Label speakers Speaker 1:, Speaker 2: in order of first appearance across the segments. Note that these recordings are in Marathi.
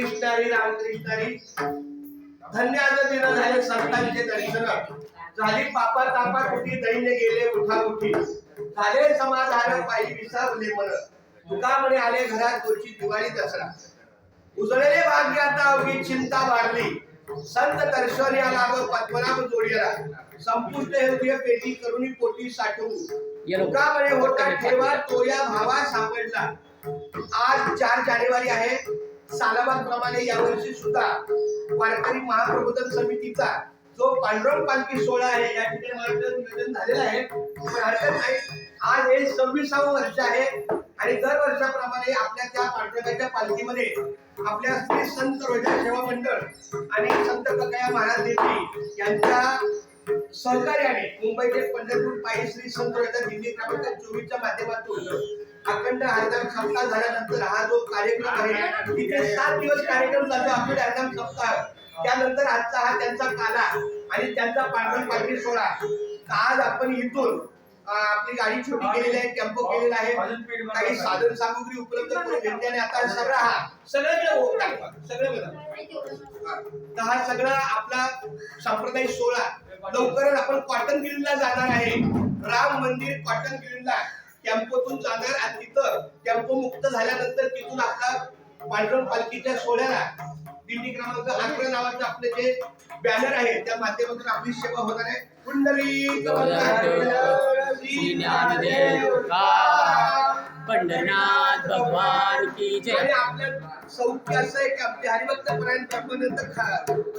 Speaker 1: रामकृष्ण हरी रामकृष्ण हरी. धन्य आज दिन झाले संतांचे दर्शन, झाली पापा तापा कुठी दैन्य गेले उठा उठी, झाले समाधान पायी विसावले मन, तुका म्हणे आले घरात तुझी दिवाळी दसरा. उजळले भाग्य आता अवघी चिंता वाढली, संत दर्शन या लाभ पद्मनाभ जोडीला, संपुष्ट हे पेटी करुणी पोटी साठवू, तुका म्हणे होता ठेवा तो या भावा सापडला. आज 4 जानेवारी आहे. सालाबाद प्रमाणे यावर्षी सुद्धा वारकरी महाप्रबोधन समितीचा जो पांडुरंग पालखी सोहळा आहे या ठिकाणी नियोजन झालेलं आहे. पण हरकत नाही, आज हे 26वे वर्ष आहे आणि दरवर्षाप्रमाणे आपल्या त्या पांडुरंगाच्या पालखीमध्ये आपल्या श्री संत रोजा सेवा मंडळ आणि संत ककया महाराज देवी यांच्या सहकार्याने मुंबईचे पंढरपूर पायी श्री संत रोजा दिंडी क्रमांक 24 च्या माध्यमातून अखंड हरिनाम सप्ताह झाल्यानंतर हा जो कार्यक्रम आहे तिथे 7 दिवस कार्यक्रम चालतो अखंड हरिनाम सप्ताह. त्यानंतर आजचा हा त्यांचा काला आणि त्यांचा पांडुरंग पालखी सोहळा. आज आपण इथून आपली गाडी छोटी केलेली आहे, टेम्पो केलेला आहे, काही साधन सामुग्री उपलब्ध करून घेतली आणि आता हा सगळा आपला सांप्रदायिक सोहळा लवकरच आपण कॉटन गिरीला जाणार आहे. राम मंदिर कॉटन गिरीला टेम्पोतून जाणार आणि तिथं टेम्पो मुक्त झाल्यानंतर तिथून आपला पांडुरंग पालखीच्या सोहळ्याला दिंडी क्रमांक 11 नावाचं आपले जे बॅनर आहे त्या माध्यमातून आपली सेवा होणार आहे. कुंडली
Speaker 2: पंढरनाथ भगवान की जय.
Speaker 1: आणि आपल्या सौख्य असं आहे की आपले हरिभक्त परायण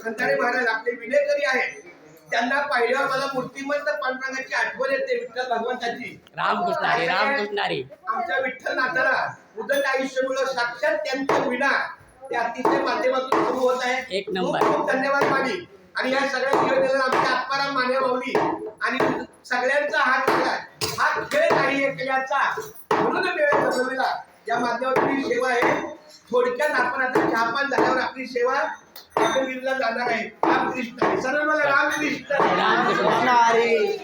Speaker 1: खंदारे महाराज आपले विनेकरी आहेत. त्यांना पाहिल्यावर मला मूर्तिमंत पांडुरंगाची आठवण येते, विठ्ठल भगवंताची.
Speaker 2: रामकृष्ण हरी रामकृष्ण हरी.
Speaker 1: आमच्या विठ्ठल नाथाला उदंड आयुष्य मिळो साक्षात त्यांच्या विना ते अतिशय माध्यमातून सुरू होत आहे.
Speaker 2: एक नंबर.
Speaker 1: खूप खूप धन्यवाद मानी. आणि या सगळ्या नियोजनाला आमच्या आत्माराम माने माऊली आणि सगळ्यांचा हा खेळ नाही केल्याचा म्हणून वेळ जमविला. या माध्यमातून ही सेवा आहे. थोडक्यात आपण आता चहापान झाल्यावर आपली सेवा गिरीला जाणार आहे. रामकृष्ण सर्व मला रामकृष्ण
Speaker 2: रामकृष्ण हरी.